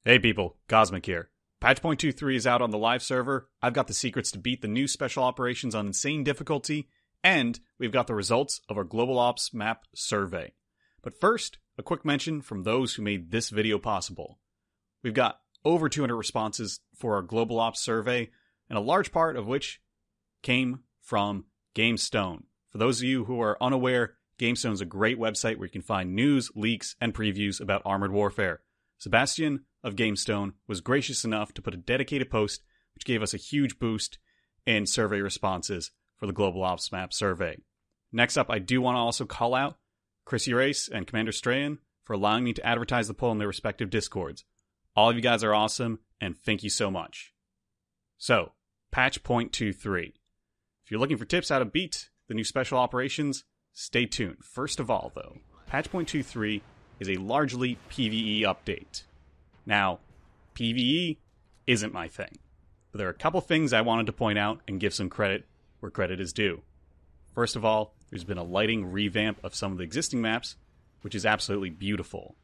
Hey people, KosmicK here. Patch 0.23 is out on the live server. I've got the secrets to beat the new Special Operations on insane difficulty, and we've got the results of our Global Ops map survey. But first, a quick mention from those who made this video possible. We've got over 200 responses for our Global Ops survey, and a large part of which came from GameStone. For those of you who are unaware, GameStone is a great website where you can find news, leaks, and previews about Armored Warfare. Sebastian of GameStone was gracious enough to put a dedicated post which gave us a huge boost in survey responses for the Global Ops map survey. Next up, I do want to also call out Chris Urace and Commander Strayan for allowing me to advertise the poll in their respective Discords. All of you guys are awesome, and thank you so much. So, patch 0.23. If you're looking for tips how to beat the new Special Operations, stay tuned. First of all, though, patch 0.23 is a largely PVE update. Now, PVE isn't my thing, but there are a couple things I wanted to point out and give some credit where credit is due. First of all, there's been a lighting revamp of some of the existing maps, which is absolutely beautiful.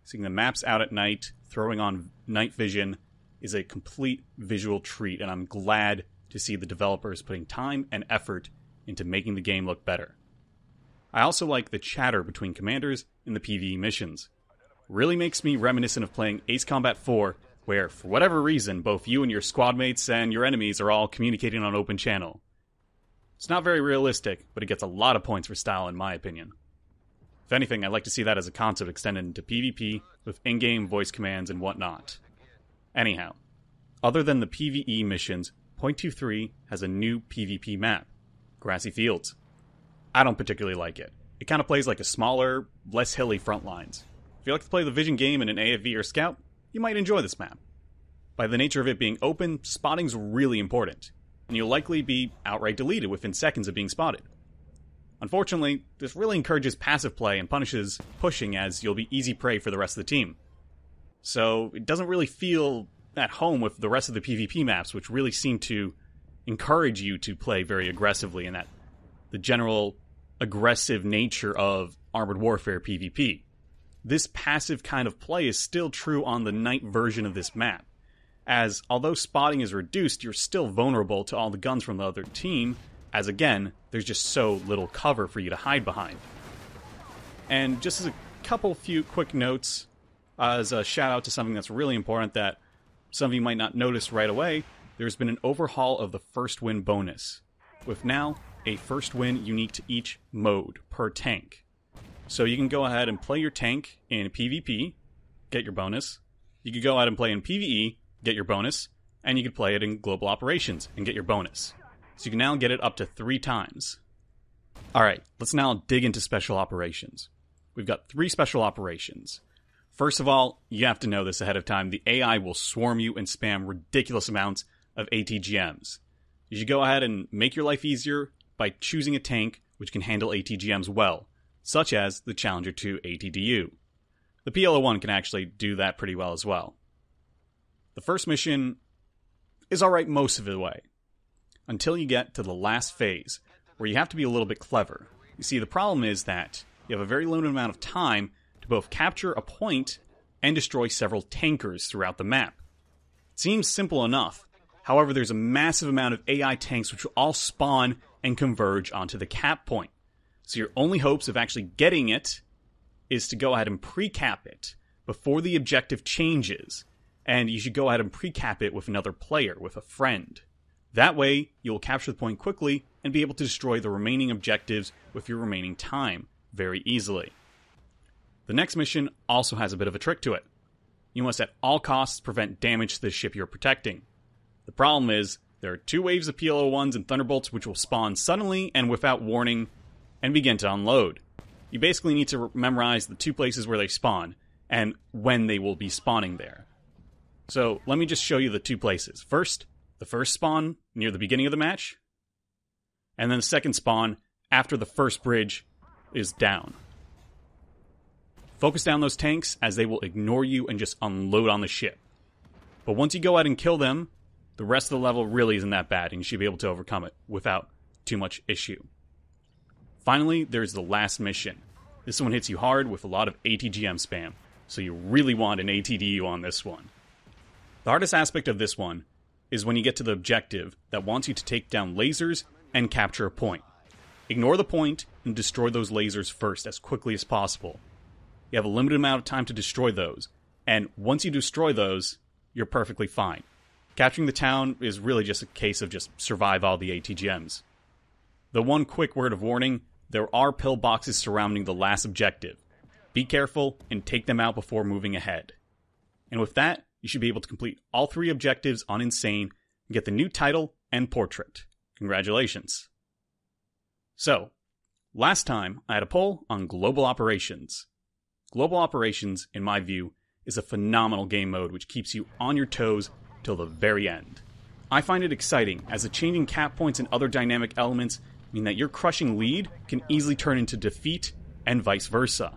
Seeing the maps out at night, throwing on night vision, is a complete visual treat, and I'm glad to see the developers putting time and effort into making the game look better. I also like the chatter between commanders in the PvE missions. Really makes me reminiscent of playing Ace Combat 4, where, for whatever reason, both you and your squad mates and your enemies are all communicating on open channel. It's not very realistic, but it gets a lot of points for style in my opinion. If anything, I'd like to see that as a concept extended into PvP with in-game voice commands and whatnot. Anyhow, other than the PvE missions, 0.23 has a new PvP map, Grassy Fields. I don't particularly like it. It kind of plays like a smaller, less hilly front lines. If you like to play the Vision game in an AFV or Scout, you might enjoy this map. By the nature of it being open, spotting's really important, and you'll likely be outright deleted within seconds of being spotted. Unfortunately, this really encourages passive play and punishes pushing, as you'll be easy prey for the rest of the team. So it doesn't really feel at home with the rest of the PvP maps, which really seem to encourage you to play very aggressively, and that the general aggressive nature of Armored Warfare PvP. This passive kind of play is still true on the night version of this map, as although spotting is reduced, you're still vulnerable to all the guns from the other team, as again, there's just so little cover for you to hide behind. And just as a few quick notes, as a shout out to something that's really important that some of you might not notice right away, there's been an overhaul of the first win bonus, with now a first win unique to each mode per tank. So you can go ahead and play your tank in PvP, get your bonus. You could go ahead and play in PvE, get your bonus, and you could play it in Global Operations and get your bonus. So you can now get it up to 3 times. Alright, let's now dig into Special Operations. We've got 3 Special Operations. First of all, you have to know this ahead of time, the AI will swarm you and spam ridiculous amounts of ATGMs. You should go ahead and make your life easier by choosing a tank which can handle ATGMs well, such as the Challenger 2 ATDU. The PLO-1 can actually do that pretty well as well. The first mission is alright most of the way, until you get to the last phase, where you have to be a little bit clever. You see, the problem is that you have a very limited amount of time to both capture a point and destroy several tankers throughout the map. It seems simple enough, however there's a massive amount of AI tanks which will all spawn and converge onto the cap point. So your only hopes of actually getting it is to go ahead and pre-cap it before the objective changes, and you should go ahead and pre-cap it with another player, with a friend. That way, you'll capture the point quickly and be able to destroy the remaining objectives with your remaining time very easily. The next mission also has a bit of a trick to it. You must at all costs prevent damage to the ship you're protecting. The problem is, there are 2 waves of PLO-1s and Thunderbolts which will spawn suddenly and without warning and begin to unload. You basically need to memorize the 2 places where they spawn and when they will be spawning there. So let me just show you the 2 places. First, the first spawn near the beginning of the match, and then the second spawn after the first bridge is down. Focus down those tanks as they will ignore you and just unload on the ship. But once you go out and kill them, the rest of the level really isn't that bad, and you should be able to overcome it without too much issue. Finally, there's the last mission. This one hits you hard with a lot of ATGM spam, so you really want an ATDU on this one. The hardest aspect of this one is when you get to the objective that wants you to take down lasers and capture a point. Ignore the point and destroy those lasers first as quickly as possible. You have a limited amount of time to destroy those, and once you destroy those, you're perfectly fine. Capturing the town is really just a case of just survive all the ATGMs. The one quick word of warning, there are pillboxes surrounding the last objective. Be careful and take them out before moving ahead. And with that, you should be able to complete all 3 objectives on Insane and get the new title and portrait. Congratulations. So, last time I had a poll on Global Operations. Global Operations, in my view, is a phenomenal game mode which keeps you on your toes till the very end. I find it exciting as the changing cap points and other dynamic elements mean that your crushing lead can easily turn into defeat and vice versa.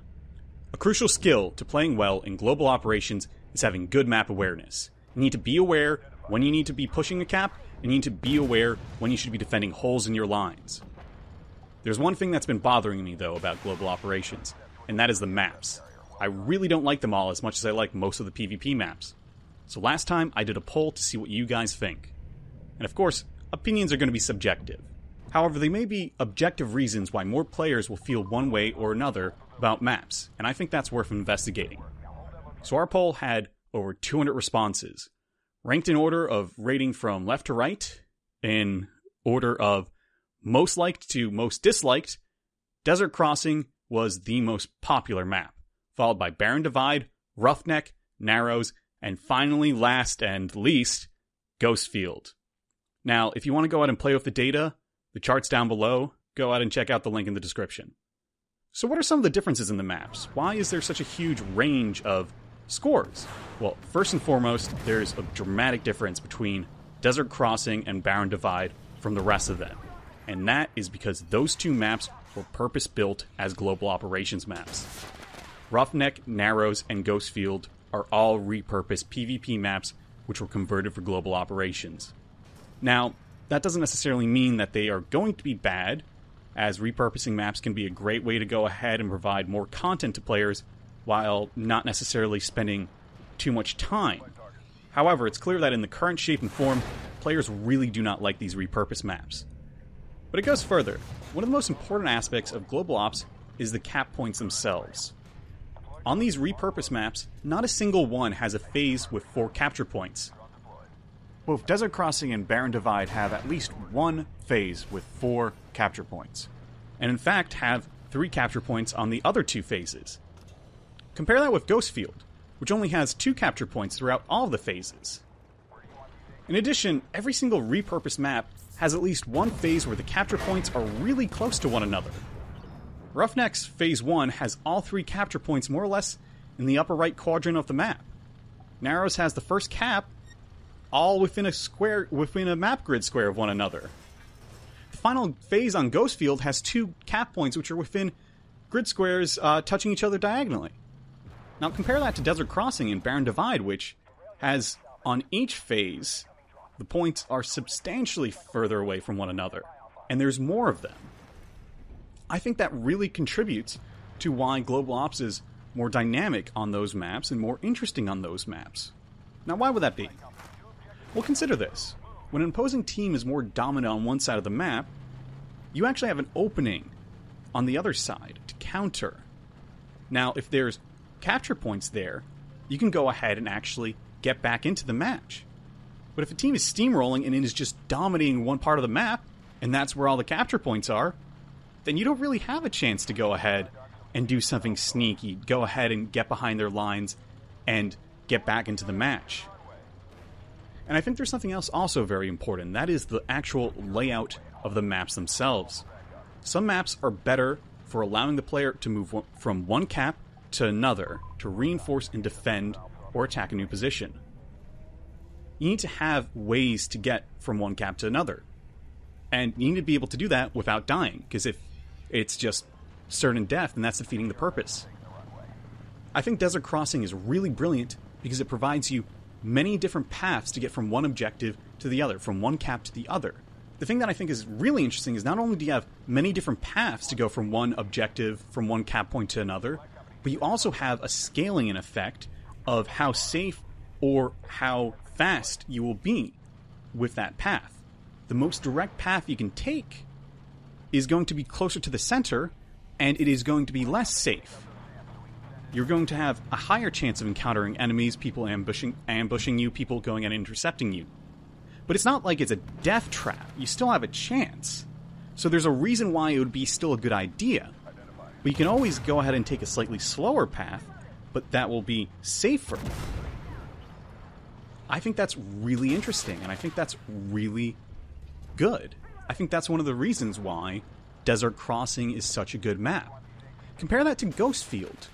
A crucial skill to playing well in Global Operations is having good map awareness. You need to be aware when you need to be pushing a cap, and you need to be aware when you should be defending holes in your lines. There's one thing that's been bothering me, though, about Global Operations, and that is the maps. I really don't like them all as much as I like most of the PvP maps. So last time, I did a poll to see what you guys think. And of course, opinions are going to be subjective. However, there may be objective reasons why more players will feel one way or another about maps, and I think that's worth investigating. So our poll had over 200 responses, ranked in order of rating from left to right, in order of most liked to most disliked. Desert Crossing was the most popular map, followed by Barren Divide, Roughneck, Narrows, and finally, last and least, Ghostfield. Now, if you want to go out and play with the data, the chart's down below, go out and check out the link in the description. So what are some of the differences in the maps? Why is there such a huge range of scores? Well, first and foremost, there's a dramatic difference between Desert Crossing and Barren Divide from the rest of them. And that is because those 2 maps were purpose-built as Global Operations maps. Roughneck, Narrows, and Ghostfield are all repurposed PvP maps which were converted for Global Operations. Now, that doesn't necessarily mean that they are going to be bad, as repurposing maps can be a great way to go ahead and provide more content to players while not necessarily spending too much time. However, it's clear that in the current shape and form, players really do not like these repurposed maps. But it goes further. One of the most important aspects of Global Ops is the cap points themselves. On these repurposed maps, not a single one has a phase with 4 capture points. Both Desert Crossing and Barren Divide have at least one phase with 4 capture points, and in fact have 3 capture points on the other 2 phases. Compare that with Ghostfield, which only has 2 capture points throughout all of the phases. In addition, every single repurposed map has at least one phase where the capture points are really close to one another. Roughneck's Phase 1 has all 3 capture points more or less in the upper right quadrant of the map. Narrows has the first cap all within a map grid square of one another. The final phase on Ghostfield has 2 cap points which are within grid squares touching each other diagonally. Now compare that to Desert Crossing and Barren Divide, which has, on each phase, the points are substantially further away from one another, and there's more of them. I think that really contributes to why Global Ops is more dynamic on those maps and more interesting on those maps. Now why would that be? Well, consider this. When an opposing team is more dominant on one side of the map, you actually have an opening on the other side to counter. Now, if there's capture points there, you can go ahead and actually get back into the match. But if a team is steamrolling and it is just dominating one part of the map, and that's where all the capture points are, then you don't really have a chance to go ahead and do something sneaky, go ahead and get behind their lines and get back into the match. And I think there's something else also very important. That is the actual layout of the maps themselves. Some maps are better for allowing the player to move from one cap to another to reinforce and defend or attack a new position. You need to have ways to get from one cap to another. And you need to be able to do that without dying, because if it's just certain death, then that's defeating the purpose. I think Desert Crossing is really brilliant because it provides you many different paths to get from one objective to the other, from one cap to the other. The thing that I think is really interesting is not only do you have many different paths to go from one objective, from one cap point to another, but you also have a scaling effect of how safe or how fast you will be with that path. The most direct path you can take is going to be closer to the center, and it is going to be less safe. You're going to have a higher chance of encountering enemies, people ambushing you, people going and intercepting you. But it's not like it's a death trap. You still have a chance. So there's a reason why it would be still a good idea. But you can always go ahead and take a slightly slower path, but that will be safer. I think that's really interesting, and I think that's really good. I think that's one of the reasons why Desert Crossing is such a good map. Compare that to Ghostfield.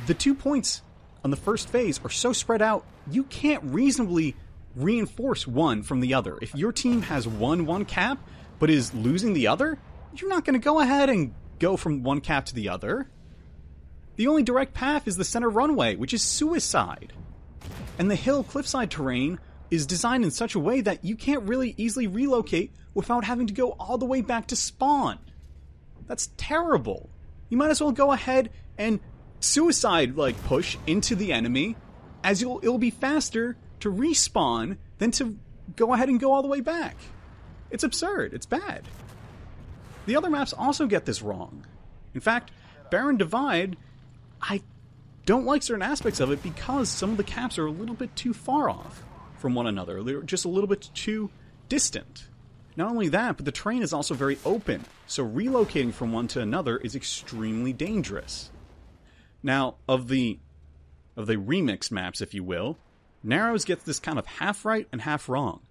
The 2 points on the first phase are so spread out, you can't reasonably reinforce one from the other. If your team has one cap, but is losing the other, you're not going to go ahead and go from one cap to the other. The only direct path is the center runway, which is suicide. And the hill cliffside terrain is designed in such a way that you can't really easily relocate without having to go all the way back to spawn. That's terrible. You might as well go ahead and suicide push into the enemy, as it'll be faster to respawn than to go ahead and go all the way back. It's absurd. It's bad. The other maps also get this wrong. In fact, Barren Divide, I don't like certain aspects of it because some of the caps are a little bit too far off from one another. They're just a little bit too distant. Not only that, but the terrain is also very open, so relocating from one to another is extremely dangerous. Now, of the remix maps, if you will, Narrows gets this kind of half right and half wrong.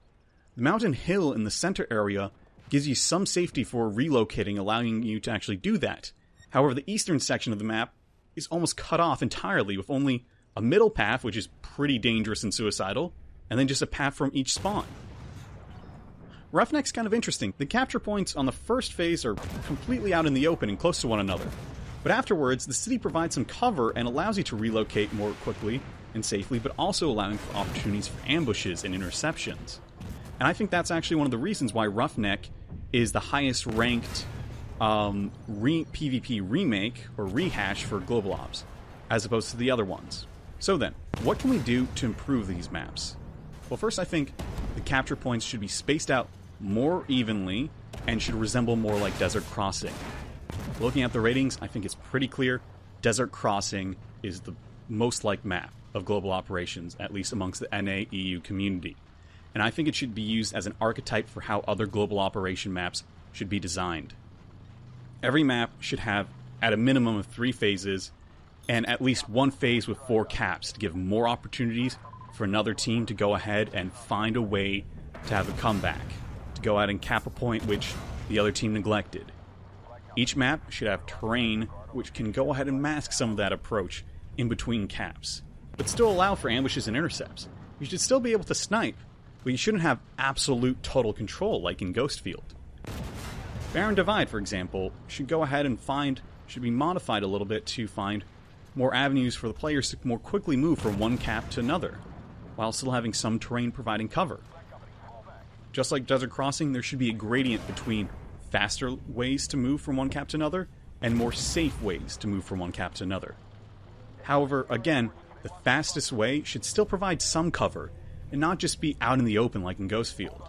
The mountain hill in the center area gives you some safety for relocating, allowing you to actually do that. However, the eastern section of the map is almost cut off entirely, with only a middle path, which is pretty dangerous and suicidal, and then just a path from each spawn. Roughneck's kind of interesting. The capture points on the first phase are completely out in the open and close to one another. But afterwards, the city provides some cover and allows you to relocate more quickly and safely, but also allowing for opportunities for ambushes and interceptions. And I think that's actually one of the reasons why Roughneck is the highest ranked PvP remake or rehash for Global Ops, as opposed to the other ones. So then, what can we do to improve these maps? Well, first I think the capture points should be spaced out more evenly and should resemble more like Desert Crossing. Looking at the ratings, I think it's pretty clear Desert Crossing is the most liked map of Global Operations, at least amongst the NA-EU community. And I think it should be used as an archetype for how other Global Operation maps should be designed. Every map should have, at a minimum of 3 phases, and at least one phase with 4 caps to give more opportunities for another team to go ahead and find a way to have a comeback, to go out and cap a point which the other team neglected. Each map should have terrain which can go ahead and mask some of that approach in between caps, but still allow for ambushes and intercepts. You should still be able to snipe, but you shouldn't have absolute total control like in Ghostfield. Barren Divide, for example, should go ahead and should be modified a little bit to find more avenues for the players to more quickly move from one cap to another, while still having some terrain providing cover. Just like Desert Crossing, there should be a gradient between faster ways to move from one cap to another and more safe ways to move from one cap to another. However, again, the fastest way should still provide some cover and not just be out in the open like in Ghostfield.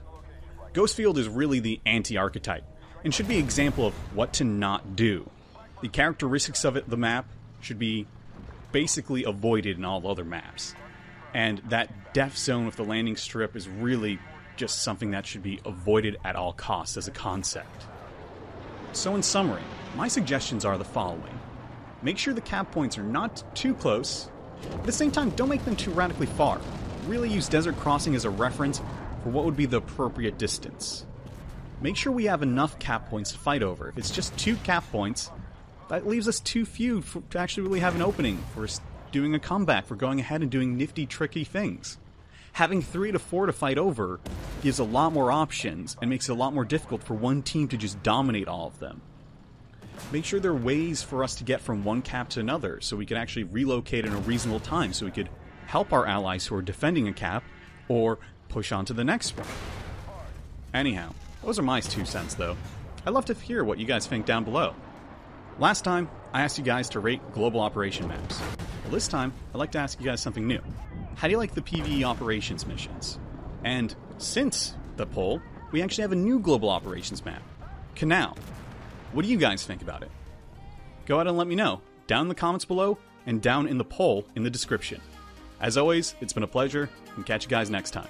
Ghostfield is really the anti-archetype and should be an example of what to not do. The characteristics of the map should be basically avoided in all other maps. And that death zone with the landing strip is really just something that should be avoided at all costs as a concept. So in summary, my suggestions are the following. Make sure the cap points are not too close. At the same time, don't make them too radically far. Really use Desert Crossing as a reference for what would be the appropriate distance. Make sure we have enough cap points to fight over. If it's just 2 cap points, that leaves us too few to actually really have an opening for doing a comeback, for going ahead and doing nifty, tricky things. Having 3 to 4 to fight over gives a lot more options and makes it a lot more difficult for one team to just dominate all of them. Make sure there are ways for us to get from one cap to another so we can actually relocate in a reasonable time so we could help our allies who are defending a cap or push on to the next one. Anyhow, those are my 2 cents though. I'd love to hear what you guys think down below. Last time, I asked you guys to rate global operation maps. Well, this time, I'd like to ask you guys something new. How do you like the PVE operations missions? And since the poll, we actually have a new global operations map, Canal. What do you guys think about it? Go ahead and let me know down in the comments below and down in the poll in the description. As always, it's been a pleasure, and catch you guys next time.